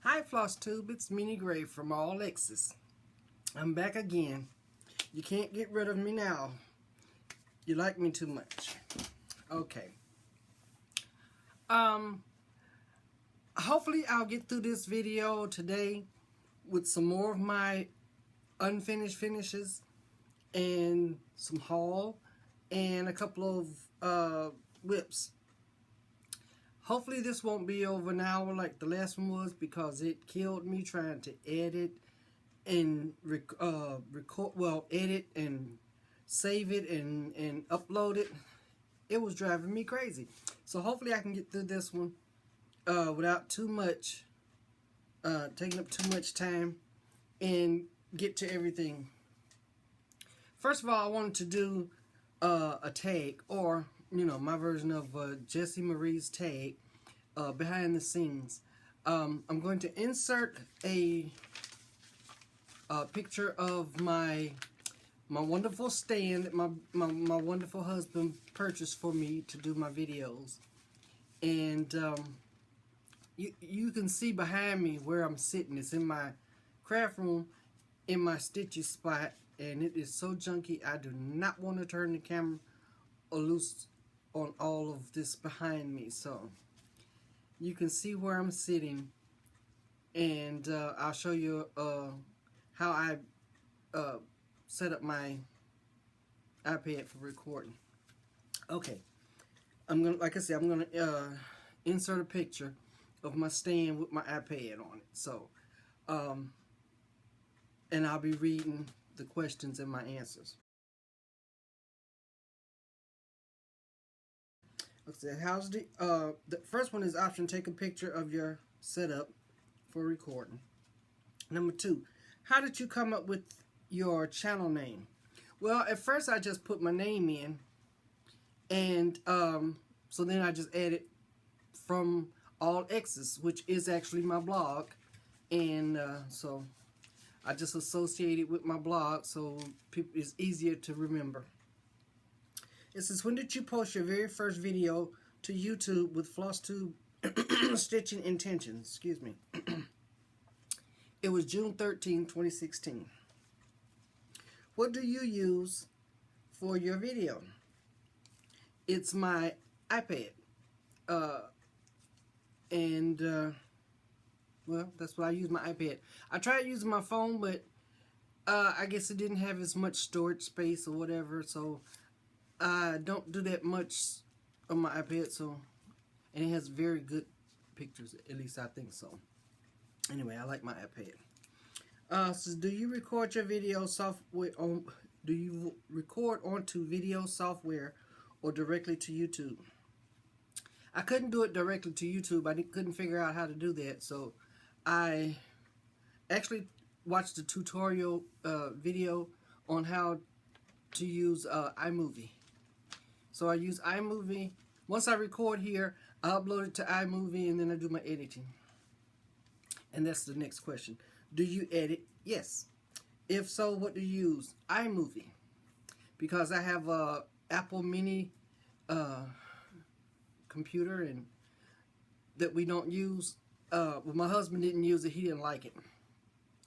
Hi flosstube, it's Minnie Gray from Allxxs. I'm back again. You can't get rid of me now. You like me too much. Okay. Hopefully I'll get through this video today with some more of my unfinished finishes and some haul and a couple of whips. Hopefully this won't be over an hour like the last one was, because it killed me trying to edit and edit and save it and upload it. It was driving me crazy. So hopefully I can get through this one without too much taking up too much time and get to everything. First of all, I wanted to do a tag, or my version of Jessie Marie's tag, behind the scenes. I'm going to insert a picture of my wonderful stand that my wonderful husband purchased for me to do my videos, and you can see behind me where I'm sitting. It's in my craft room, in my stitchy spot, and it is so junky. I do not want to turn the camera loose on all of this behind me, so you can see where I'm sitting, and I'll show you how I set up my iPad for recording. Okay, I'm gonna insert a picture of my stand with my iPad on it. So and I'll be reading the questions and my answers. Okay, how's the first one is option: take a picture of your setup for recording. Number 2, how did you come up with your channel name? Well, at first I just put my name in, and so then I just added from Allxxs, which is actually my blog, and so I just associate it with my blog, so it's easier to remember. It says, when did you post your very first video to YouTube with flosstube stitching intentions? Excuse me. It was June 13, 2016. What do you use for your video? It's my iPad. Well, that's why I use my iPad. I tried using my phone, but I guess it didn't have as much storage space or whatever, so I don't do that much on my iPad. So, and it has very good pictures, at least I think so. Anyway, I like my iPad. So do you record your video software on? Do you record onto video software or directly to YouTube? I couldn't do it directly to YouTube. I couldn't figure out how to do that, so I actually watched a tutorial video on how to use iMovie. So I use iMovie. Once I record here, I upload it to iMovie, and then I do my editing. And that's the next question. Do you edit? Yes. If so, what do you use? iMovie. Because I have a Apple Mini computer and that we don't use. Well, my husband didn't use it. He didn't like it,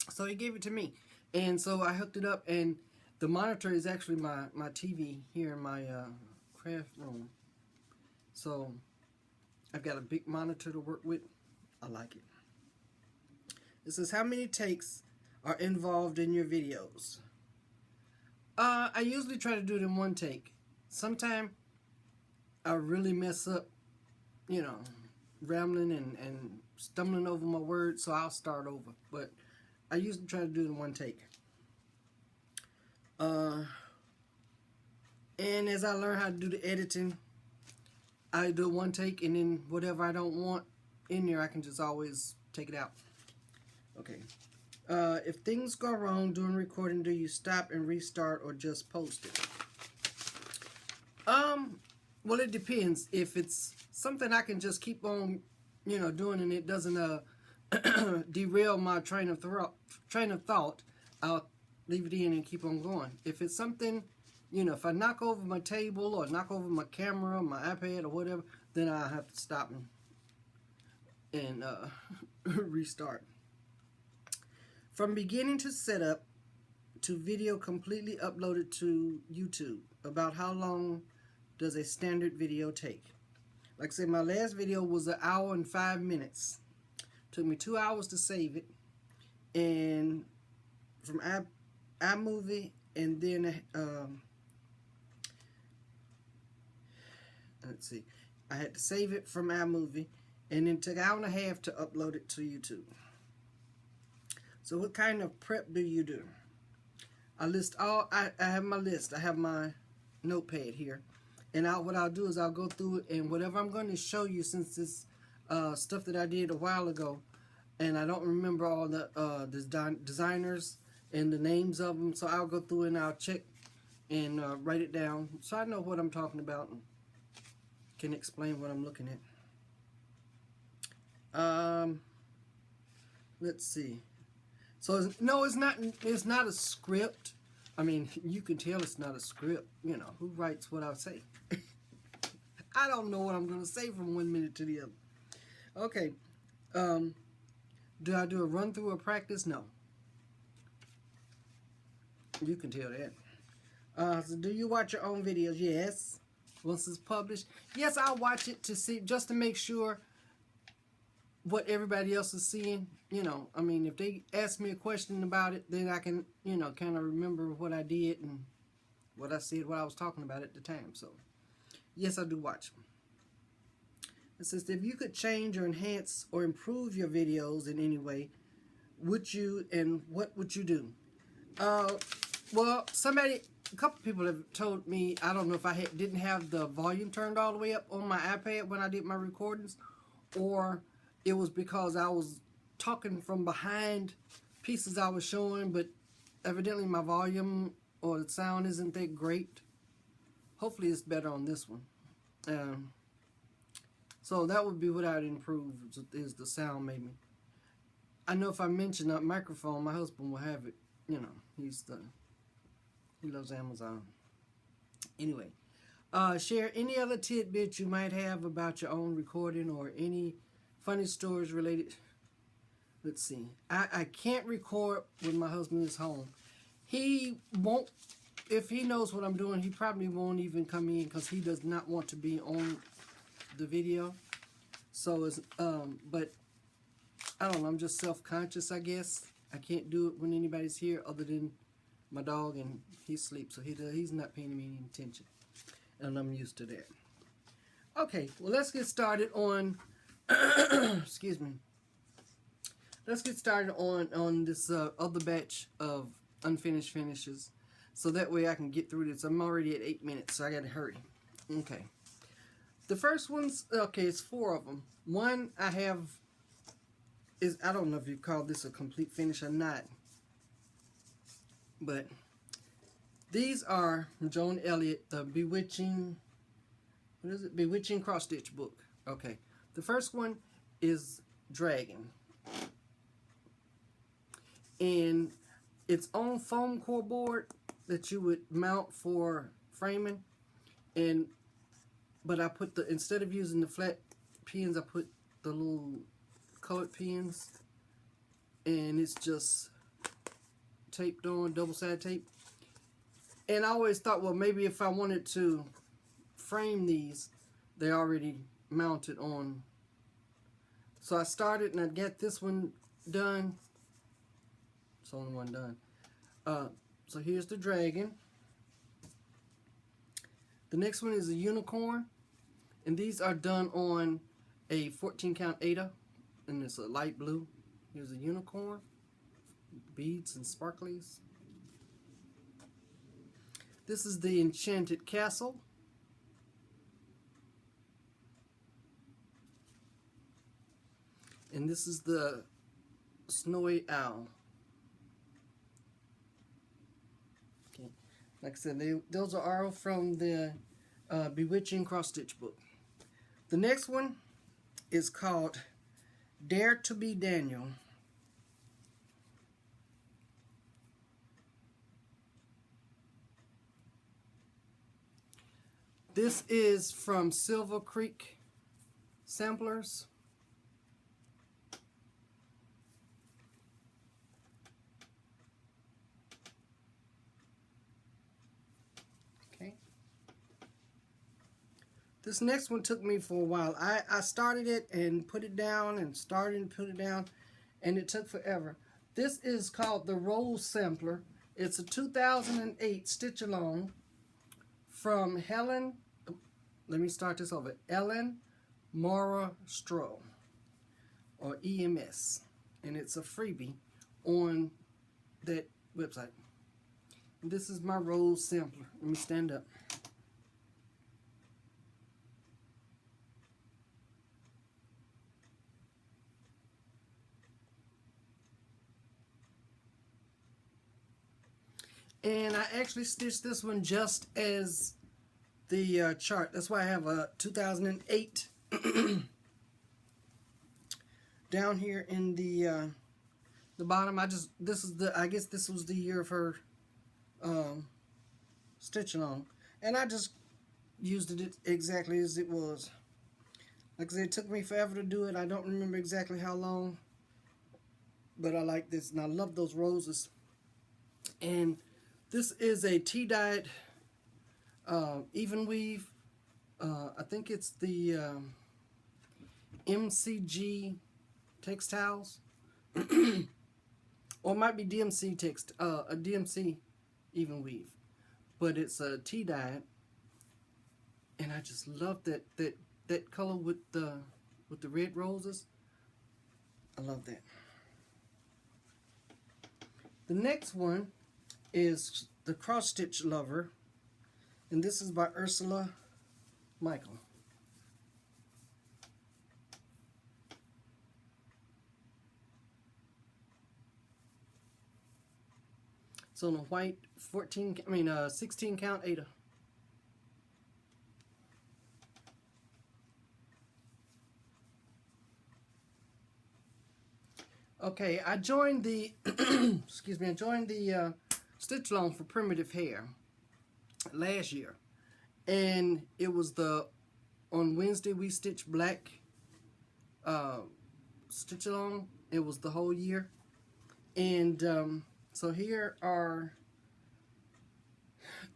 so he gave it to me, and so I hooked it up, and the monitor is actually my TV here in my craft room. So I've got a big monitor to work with. I like it. It says, how many takes are involved in your videos? I usually try to do it in one take. Sometimes I really mess up, rambling and stumbling over my words, so I'll start over. But I usually try to do it in one take. And as I learn how to do the editing, I do one take, and then whatever I don't want in there, I can just always take it out. Okay. If things go wrong during recording, do you stop and restart or just post it? Well, it depends. If it's something I can just keep on, doing, and it doesn't derail my train of thought, I'll leave it in and keep on going. If it's something, if I knock over my table or knock over my camera, my iPad or whatever, then I have to stop and and restart. From beginning to setup to video completely uploaded to YouTube. About how long does a standard video take? Like I said, my last video was 1 hour and 5 minutes. Took me 2 hours to save it, and from iMovie, and then let's see, I had to save it from iMovie, and then took 1 hour and a half to upload it to YouTube. So what kind of prep do you do? I list all. I have my list. I have my notepad here, and what I'll do is I'll go through it, and whatever I'm going to show you, since it's stuff that I did a while ago, and I don't remember all the designers and the names of them, so I'll go through and I'll check and write it down so I know what I'm talking about and can explain what I'm looking at. Let's see. So no, it's not. It's not a script. I mean, you can tell it's not a script. You know, who writes what I say? I don't know what I'm going to say from 1 minute to the other. Okay. Do I do a run through or practice? No. You can tell that. So do you watch your own videos? Yes. Once it's published, yes, I'll watch it to see, just to make sure what everybody else is seeing. You know, I mean, if they ask me a question about it, then I can, you know, kind of remember what I did and what I said, what I was talking about at the time. So, yes, I do watch them. It says, if you could change or enhance or improve your videos in any way, would you, and what would you do? Well, a couple people have told me, I don't know if I didn't have the volume turned all the way up on my iPad when I did my recordings, or it was because I was talking from behind pieces I was showing, but evidently my volume or the sound isn't that great. Hopefully it's better on this one. So that would be what I'd improve, is the sound maybe. I know if I mention that microphone, my husband will have it. You know, he loves Amazon. Anyway, share any other tidbits you might have about your own recording or any funny stories related. Let's see. I can't record when my husband is home. He won't. If he knows what I'm doing, he probably won't even come in because he does not want to be on the video. So it's but I don't know. I'm just self-conscious, I guess. I can't do it when anybody's here other than my dog, and he sleeps, so he's not paying me any attention, and I'm used to that. Okay, well, let's get started on. Excuse me. Let's get started on this other batch of unfinished finishes, so that way I can get through this. I'm already at 8 minutes, so I gotta hurry. Okay. The first one's, okay, it's 4 of them. One I have is, I don't know if you call this a complete finish or not, but these are from Joan Elliott, the Bewitching, what is it? Bewitching cross stitch book. Okay. The first one is Dragon. And it's on foam core board that you would mount for framing. But I put instead of using the flat pins, I put the little colored pins. And it's just taped on, double-sided tape. And I always thought, well, maybe if I wanted to frame these, they're already mounted on. So I started and I got this one done. It's only one done. So here's the dragon. The next one is a unicorn. And these are done on a 14 count Ada. And it's a light blue. Here's a unicorn. Beads and sparklies. This is the Enchanted Castle. And this is the Snowy Owl. Okay, like I said, those are all from the Bewitching cross stitch book. The next one is called Dare to be Daniel. This is from Silver Creek Samplers. This next one took me for a while. I started it and put it down and started and put it down, and it took forever. This is called the Roll Sampler. It's a 2008 stitch along from Helen, let me start this over, Ellen Mara Stroh, or EMS, and it's a freebie on that website. And this is my Roll Sampler. Let me stand up. And I actually stitched this one just as the chart. That's why I have a 2008 down here in the bottom. I guess this was the year of her stitch along, and I just used it exactly as it was. Like I said, it took me forever to do it. I don't remember exactly how long, but I like this, and I love those roses. And this is a tea-dyed even weave. I think it's the MCG textiles, or it might be DMC a DMC even weave, but it's a tea-dyed, and I just love that color with the red roses. I love that. The next one is the Cross Stitch Lover, and this is by Ursula Michael. It's on a white 16 count Ada. Okay, I joined the excuse me, I joined the stitch along for Primitive Hair last year, and it was on Wednesday we stitched black stitch along. It was the whole year, and so here are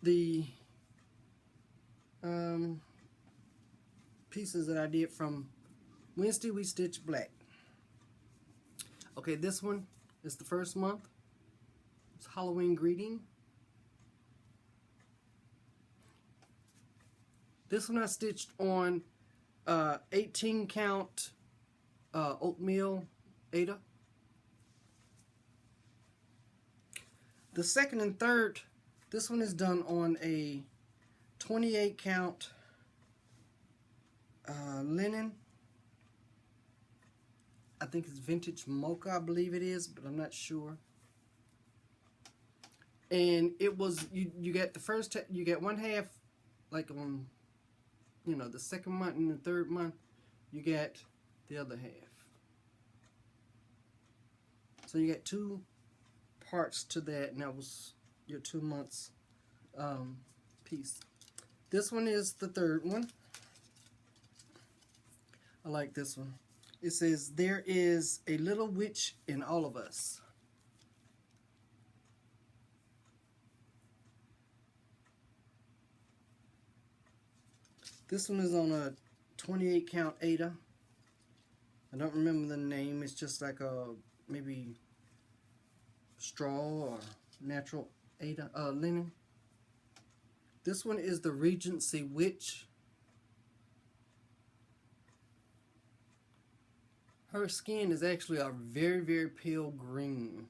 the pieces that I did from Wednesday we stitched black. Okay, this one is the first month. It's Halloween Greeting. This one I stitched on 18 count oatmeal Ada. The second and third, this one is done on a 28 count linen. I think it's Vintage Mocha, I believe it is, but I'm not sure. And it was, you get the first, you get one half, like on, you know, the second month and the third month, you get the other half. So you get two parts to that, and that was your 2 months piece. This one is the third one. I like this one. It says, "There is a little witch in all of us." This one is on a 28 count Ada. I don't remember the name. It's just like a maybe straw or natural Ada linen. This one is the Regency Witch. Her skin is actually a very, very pale green.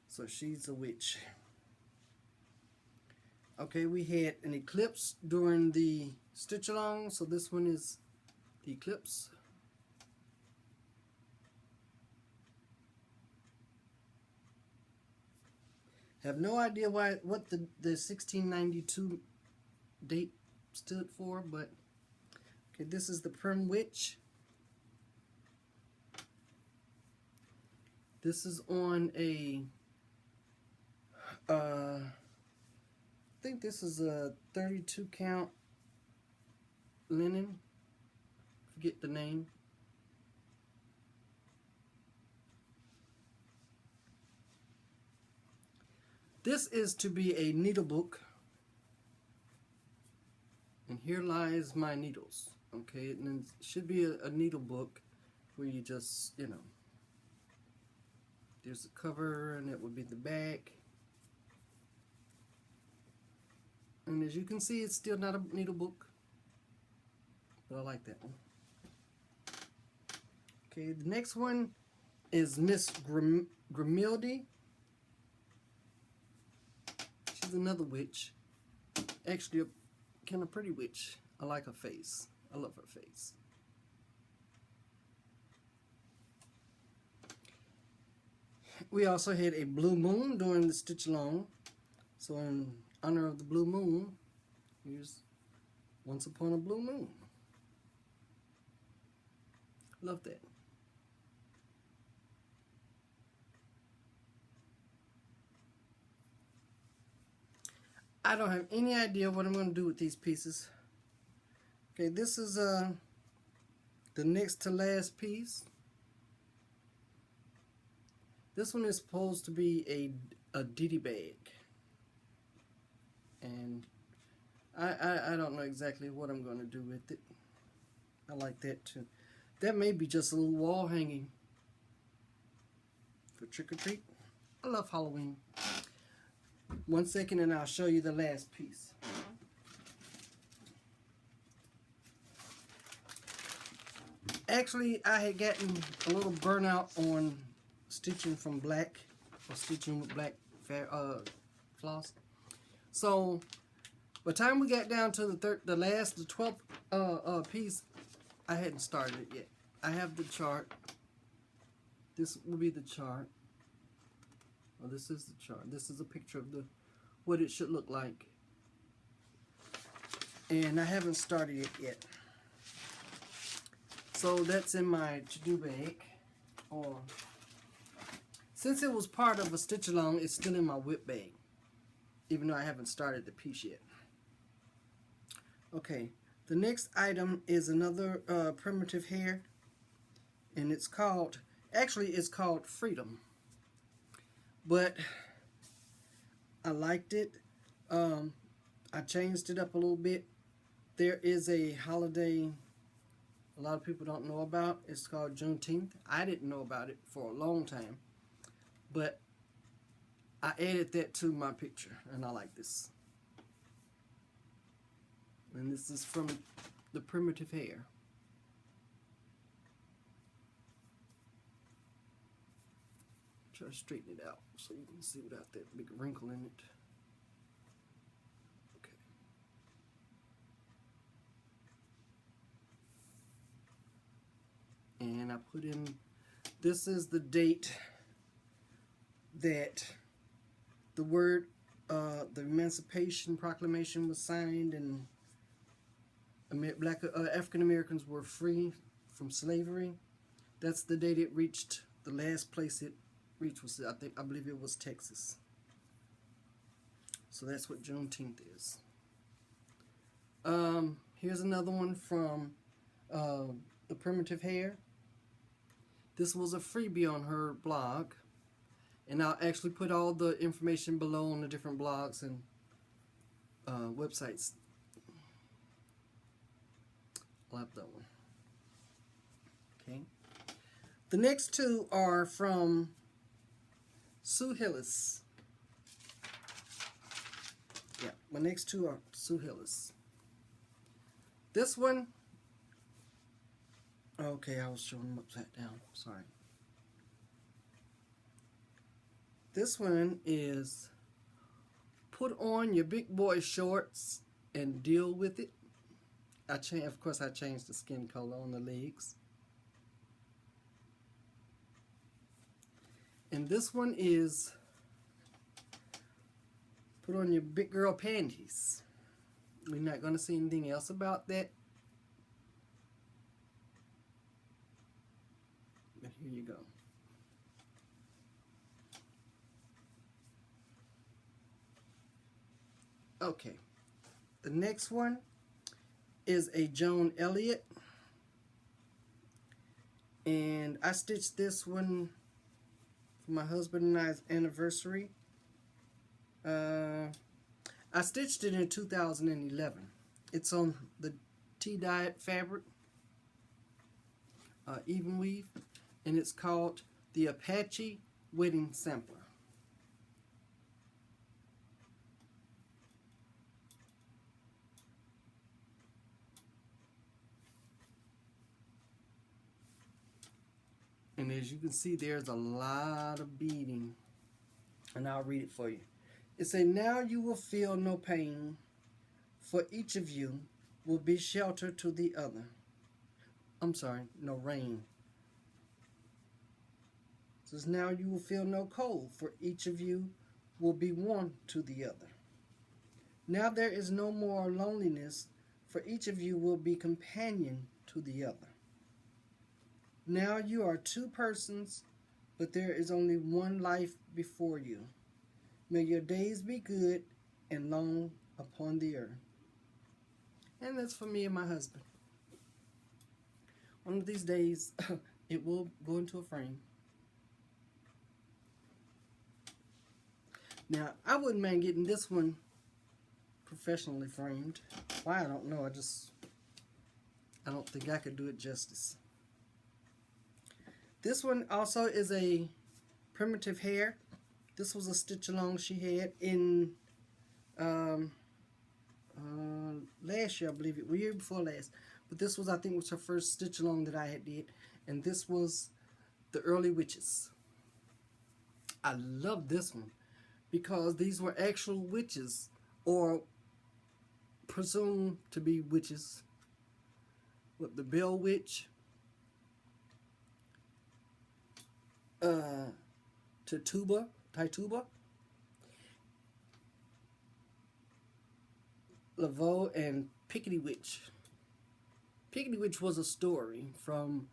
So she's a witch. Okay, we had an eclipse during the stitch along, so this one is the eclipse. Have no idea what the 1692 date stood for, but okay, this is the Prim Witch. This is on a I think this is a 32 count linen. Forget the name. This is to be a needle book, And here lies my needles. Okay, and then it should be a needle book where you just, you know, there's the cover and it would be the back. And as you can see, it's still not a needle book, but I like that one. Okay, the next one is Miss Grimilde. She's another witch. Actually, a kind of pretty witch. I like her face. I love her face. We also had a blue moon during the stitch along. So in honor of the blue moon, here's Once Upon a Blue Moon. Love that. I don't have any idea what I'm going to do with these pieces. Okay, this is the next to last piece. This one is supposed to be a ditty bag. And I don't know exactly what I'm going to do with it. I like that too. That may be just a little wall hanging for trick or treat. I love Halloween. 1 second and I'll show you the last piece. Actually, I had gotten a little burnout on stitching from black, or stitching with black floss. So, by the time we got down to the 12th piece, I hadn't started it yet. I have the chart. This will be the chart. Well, this is the chart. This is a picture of what it should look like. And I haven't started it yet. So that's in my to-do bag. Or since it was part of a stitch along, it's still in my whip bag. Even though I haven't started the piece yet. Okay, the next item is another primitive hair. And it's called, actually it's called Freedom. But I liked it. I changed it up a little bit. There is a holiday a lot of people don't know about. It's called Juneteenth. I didn't know about it for a long time. But I added that to my picture. And I like this. And this is from the primitive hair. Try to straighten it out so you can see without that big wrinkle in it. Okay. And I put in, this is the date that the word, the Emancipation Proclamation was signed and African Americans were free from slavery. That's the date it reached. The last place it reached was, I believe it was Texas. So that's what Juneteenth is. Here's another one from the Primitive Hair. This was a freebie on her blog, and I'll actually put all the information below on the different blogs and websites. I'll have that one. Okay. The next two are from Sue Hillis. Yeah, my next two are Sue Hillis. This one, okay, I was showing them upside down. Sorry. This one is put on your big boy shorts and deal with it. Of course, I changed the skin color on the legs. And this one is put on your big girl panties. We're not going to see anything else about that. But here you go. Okay. The next one is a Joan Elliott. And I stitched this one for my husband and I's anniversary. I stitched it in 2011. It's on the tea-dyed fabric, even weave, and it's called the Apache Wedding Sampler. And as you can see, there's a lot of beading. And I'll read it for you. It says, now you will feel no pain, for each of you will be shelter to the other. I'm sorry, no rain. It says, now you will feel no cold, for each of you will be warm to the other. Now there is no more loneliness, for each of you will be companion to the other. Now you are two persons, but there is only one life before you. May your days be good and long upon the earth. And that's for me and my husband. One of these days, it will go into a frame. Now, I wouldn't mind getting this one professionally framed. Why, I don't know. I don't think I could do it justice. This one also is a primitive hair. This was a stitch along she had in last year, I believe it, year before last. But this was, I think, was her first stitch along that I had did. And this was the Early Witches. I love this one because these were actual witches, or presumed to be witches. With the Bell Witch, Tituba, Laveau, and Pickety Witch. Pickety Witch was a story from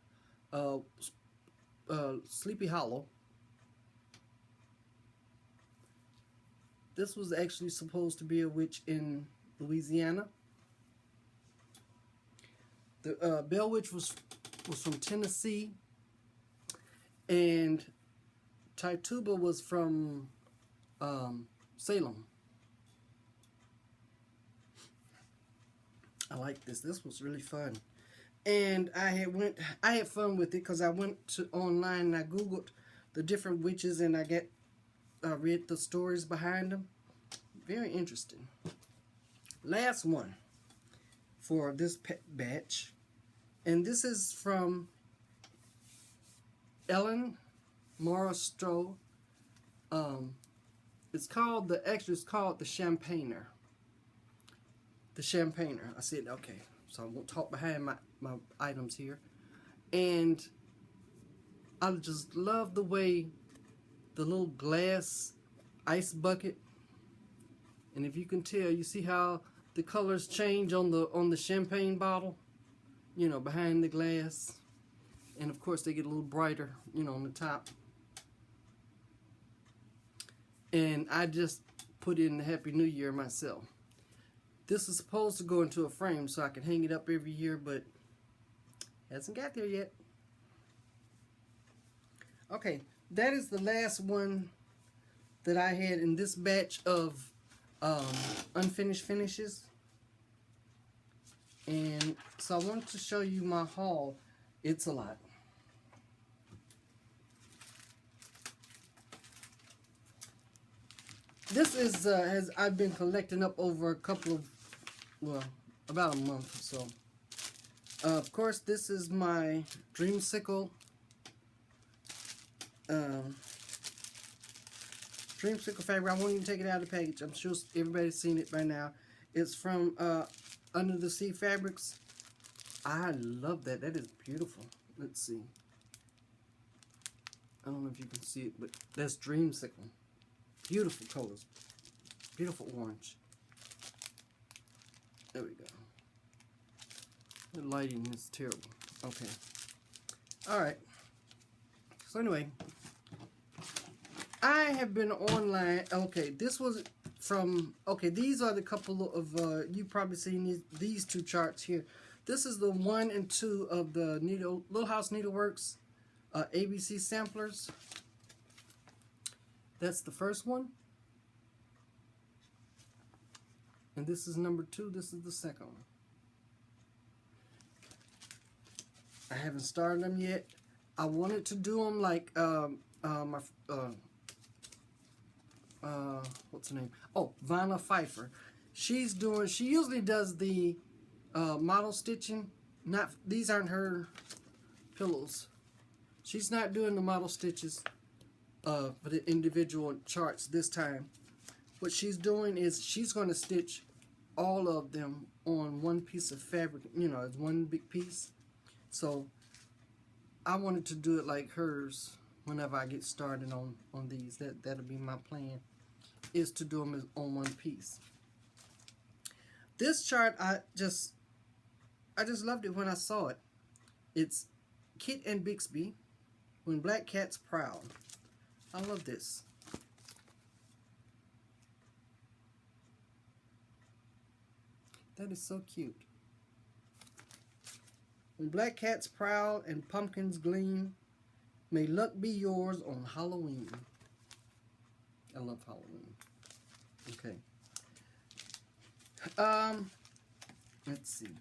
Sleepy Hollow. This was actually supposed to be a witch in Louisiana. The Bell Witch was from Tennessee, and Tituba was from Salem. I like this. This was really fun, and I had fun with it because I went to online and I googled the different witches, and I read the stories behind them. Very interesting. Last one for this batch, and this is from Ellen Morristrow. It's called the Champagner. The Champagner. I said, okay, so I won't talk behind my items here. And I just love the way the little glass ice bucket, and if you can tell, you see how the colors change on the champagne bottle, you know, behind the glass. And of course they get a little brighter, you know, on the top. And I just put in the Happy New Year myself. This is supposed to go into a frame so I can hang it up every year, but hasn't got there yet. Okay, that is the last one that I had in this batch of unfinished finishes. And so I wanted to show you my haul. It's a lot. This is I've been collecting up over a couple of, well, about a month or so. Of course, this is my Dreamsicle. Dreamsicle fabric. I won't even take it out of the package. I'm sure everybody's seen it by now. It's from Under the Sea Fabrics. I love that. That is beautiful. Let's see. I don't know if you can see it, but that's Dreamsicle. Beautiful colors. Beautiful orange. There we go. The lighting is terrible. Okay. Alright. So anyway, I have been online. Okay, this was from, okay, these are the couple of, you've probably seen these two charts here. This is the 1 and 2 of the Little House Needleworks ABC samplers. That's the first one. And this is number 2. This is the second one. haven't started them yet. I wanted to do them like what's her name? Oh, Vonna Pfeiffer. She usually does the model stitching. Not, these aren't her pillows. She's not doing the model stitches for the individual charts this time. What she's doing is she's going to stitch all of them on one piece of fabric. You know, it's one big piece. So I wanted to do it like hers whenever I get started on these. That'll be my plan, is to do them on one piece. This chart, I just loved it when I saw it. It's Kit and Bixby, When Black Cats Prowl. I love this. That is so cute. When black cats prowl and pumpkins gleam, may luck be yours on Halloween. I love Halloween. Okay. Let's see.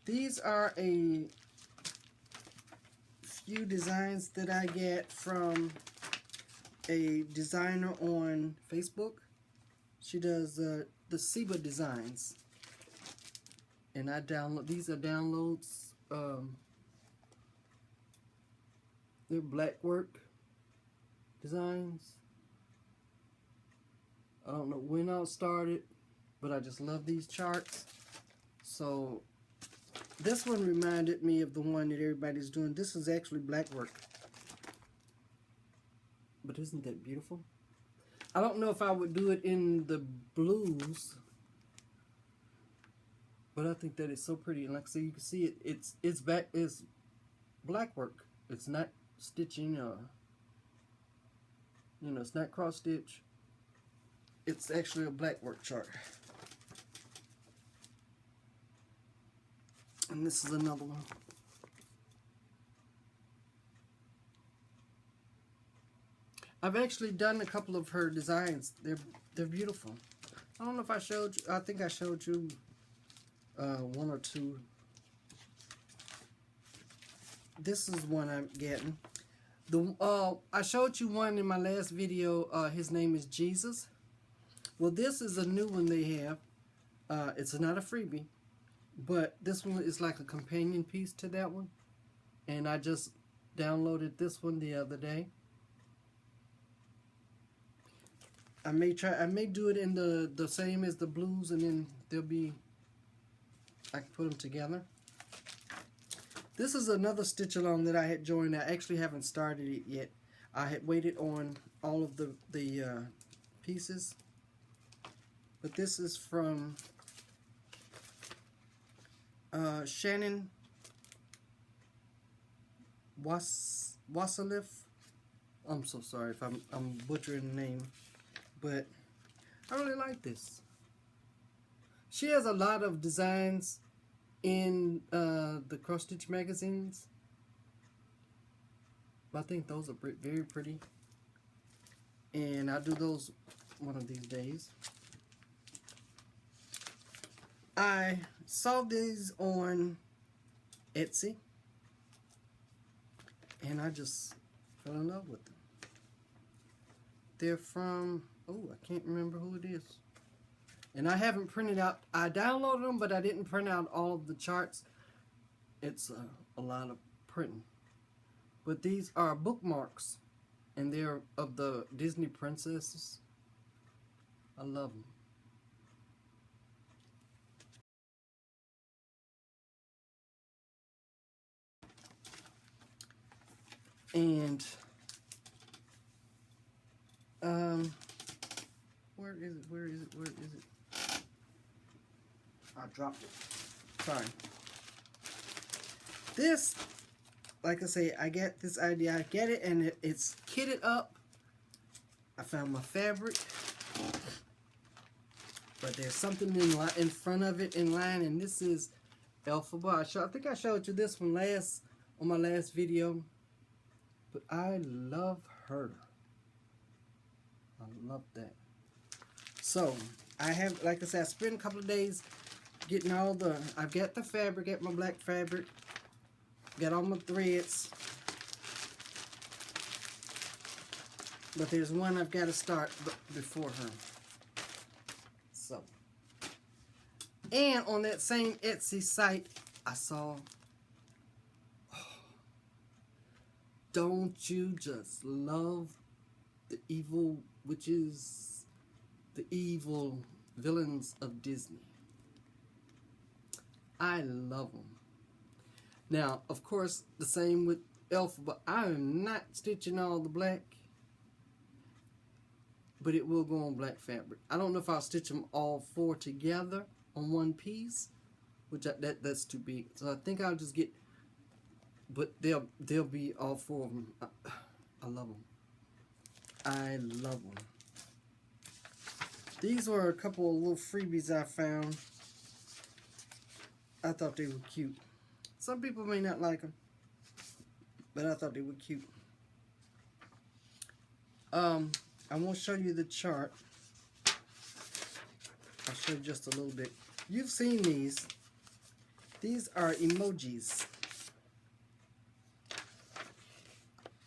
These are a few designs that I get from a designer on Facebook. She does the Seba designs. And I download, these are downloads. They're black work designs. I don't know when I started, but I just love these charts. So this one reminded me of the one that everybody's doing. This is actually black work. But isn't that beautiful? I don't know if I would do it in the blues, but I think that it's so pretty. And like I say, you can see it. It's black work. It's not stitching. You know, it's not cross stitch. It's actually a black work chart. And this is another one. I've actually done a couple of her designs. They're beautiful. I don't know if I showed you. I think I showed you one or two. This is one I'm getting. I showed you one in my last video. His name is Jesus. Well, this is a new one they have. It's not a freebie, but this one is like a companion piece to that one. And I just downloaded this one the other day. I may do it in the same as the blues, and then I can put them together. This is another stitch along that I had joined. I actually haven't started it yet. I had waited on all of the pieces. But this is from Shannon Wassaliff. I'm so sorry if I'm butchering the name, but I really like this. She has a lot of designs in the cross stitch magazines, but I think those are very pretty, and I'll do those one of these days. I saw these on Etsy, and I just fell in love with them. They're from, oh, I can't remember who it is. And I haven't printed out, I downloaded them, but I didn't print out all of the charts. It's a lot of printing. But these are bookmarks, and they're of the Disney princesses. I love them. And where is it? I dropped it. Sorry. This, like I say, I get this idea. I get it, and it's kitted up. I found my fabric, but there's something in front of it in line, and this is Alphabet. I think I showed you this one on my last video. But I love her. I love that. So, I have, like I said, I spent a couple of days getting I've got the fabric, got my black fabric. Got all my threads. But there's one I've got to start before her. So. And on that same Etsy site, I saw, don't you just love the evil witches, the evil villains of Disney? I love them. Now, of course, the same with Elf, but I am not stitching all the black, but it will go on black fabric. I don't know if I'll stitch them all 4 together on one piece, which that's too big. So I think I'll just get, but they'll be all 4 of them. I love them. I love them. These were a couple of little freebies I found. I thought they were cute. Some people may not like them, but I thought they were cute. I won't show you the chart. I'll show you just a little bit. You've seen these. These are emojis.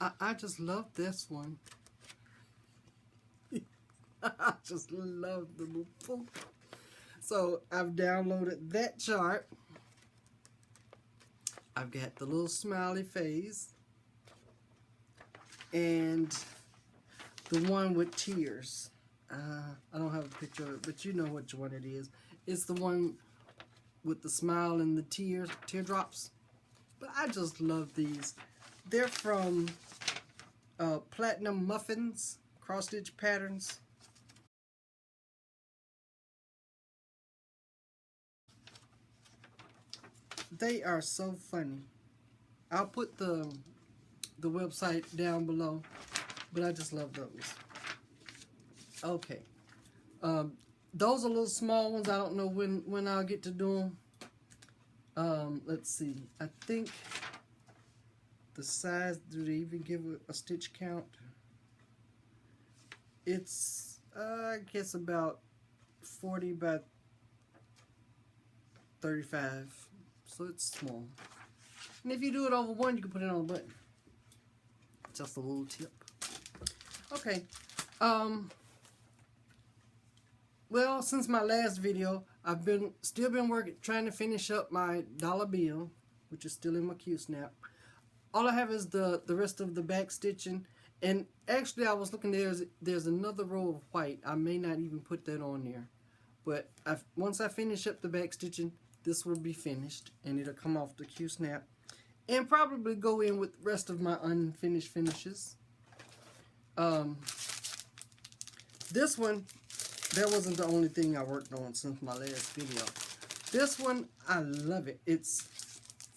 I just love this one. I just love the little. So I've downloaded that chart. I've got the little smiley face and the one with tears. I don't have a picture of it, but you know which one it is. It's the one with the smile and the teardrops. But I just love these. They're from Platinum Muffins, cross-stitch patterns. They are so funny. I'll put the website down below, but I just love those. Okay. Those are little small ones. I don't know when I'll get to do them. Let's see. I think the size, do they even give a stitch count? It's, I guess about 40 by 35. So it's small. And if you do it over 1, you can put it on a button. Just a little tip. Okay. Well, since my last video, I've still been working, trying to finish up my dollar bill, which is still in my Q-snap. All I have is the rest of the back stitching, and actually I was looking, there's another row of white. I may not even put that on there, but once I finish up the back stitching, this will be finished, and it'll come off the Q-snap, and probably go in with the rest of my unfinished finishes. This one, that wasn't the only thing I worked on since my last video. This one, I love it. It's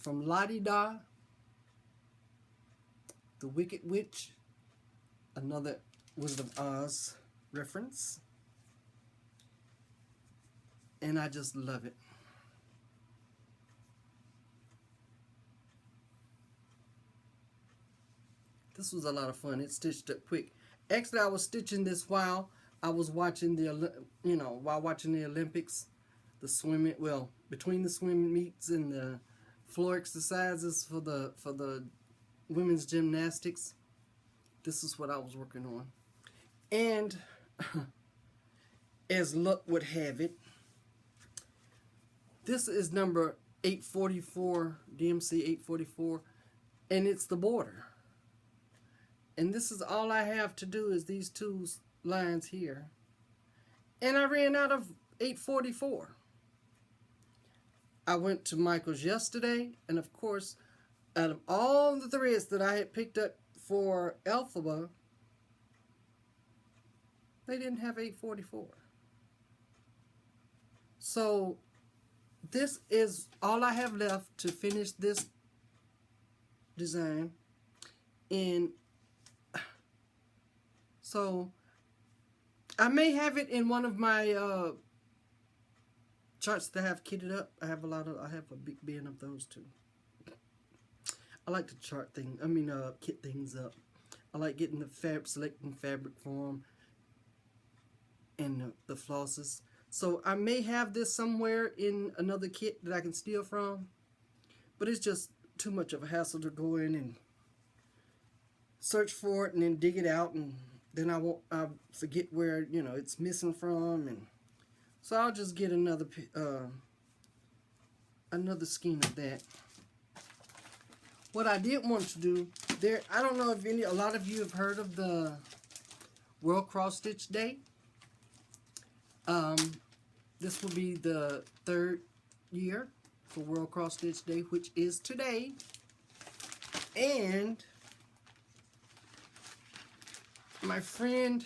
from La-Di-Da, The Wicked Witch, another Wizard of Oz reference. And I just love it. This was a lot of fun. It stitched up quick. Actually, I was stitching this while I was watching while watching the Olympics, the swimming, well, between the swimming meets and the floor exercises for the women's gymnastics. This is what I was working on. And as luck would have it, this is number 844, DMC 844, and it's the border. And this is all I have to do is these 2 lines here. And I ran out of 844. I went to Michael's yesterday, and of course, out of all the threads that I had picked up for Alphabet, they didn't have 844. So this is all I have left to finish this design. And so I may have it in one of my charts that I have kitted up. I have a big bin of those too. I like to kit things up. I like getting the selecting fabric form and the flosses. So I may have this somewhere in another kit that I can steal from, but it's just too much of a hassle to go in and search for it and then dig it out, and then I forget where, you know, it's missing from, and so I'll just get another skein of that. What I did want to do there, I don't know if a lot of you have heard of the World Cross Stitch Day. This will be the 3rd year for World Cross Stitch Day, which is today. And my friend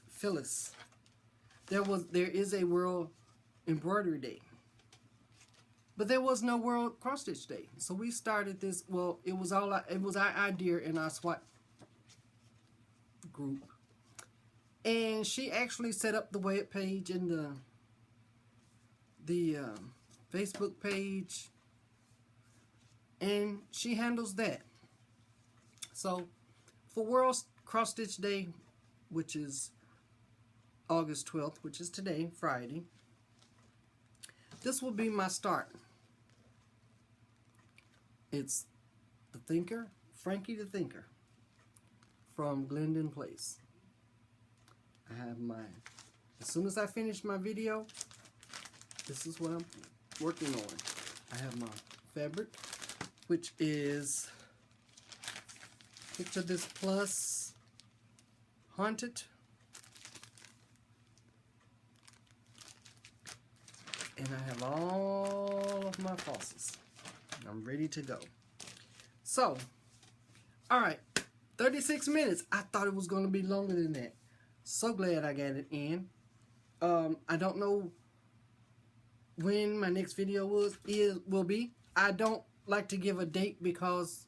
Phyllis, there is a World Embroidery Day, but there was no World Cross Stitch Day. So we started this. Well, it was our idea in our SWAT group, and she actually set up the web page and the Facebook page, and she handles that. So for World Cross Stitch Day, which is August 12th, which is today, Friday, this will be my start. It's the Thinker, Frankie the Thinker, from Glendon Place. I have mine. As soon as I finish my video, this is what I'm working on. I have my fabric, which is Picture This Plus Haunted. And I have all of my flosses. I'm ready to go. So, alright, 36 minutes. I thought it was going to be longer than that. So glad I got it in. I don't know when my next video will be. I don't like to give a date because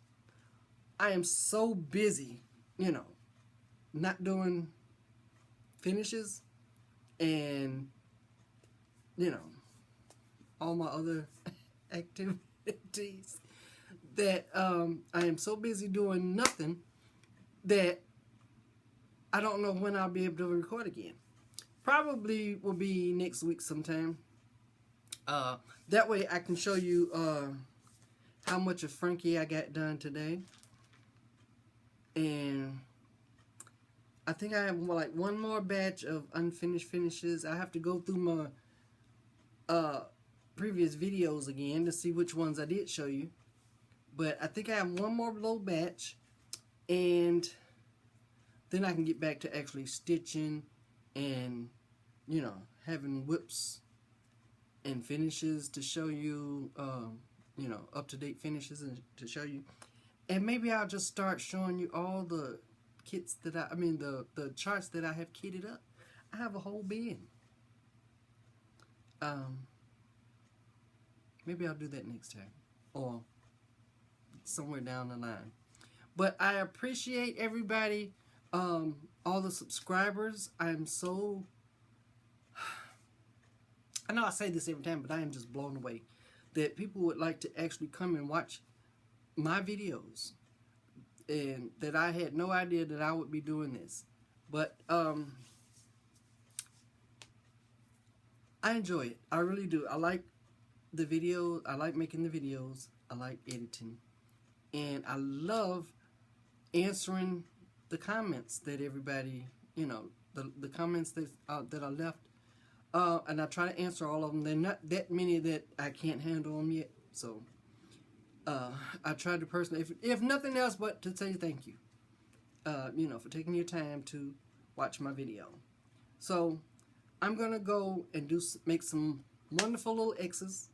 I am so busy, you know, not doing finishes and, you know, all my other activities, that I am so busy doing nothing that I don't know when I'll be able to record again. Probably will be next week sometime. That way I can show you how much of Frankie I got done today. And I think I have like one more batch of unfinished finishes. I have to go through my previous videos again to see which ones I did show you. But I think I have one more little batch, and then I can get back to actually stitching and, you know, having whips and finishes to show you, you know, up-to-date finishes and to show you. And maybe I'll just start showing you all the kits that the charts that I have kitted up. I have a whole bin. Maybe I'll do that next time, or somewhere down the line. But I appreciate everybody, all the subscribers. I'm so, I know I say this every time, but I am just blown away that people would like to actually come and watch my videos, and that I had no idea that I would be doing this. But I enjoy it. I really do. I like the video. I like making the videos. I like editing. And I love answering the comments that everybody, you know, the comments that I left. And I try to answer all of them. There are not that many that I can't handle them yet. So I try to personally, if nothing else but to say thank you, you know, for taking your time to watch my video. So I'm going to go and make some wonderful little X's.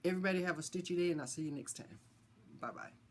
Everybody have a stitchy day, and I'll see you next time. Bye-bye.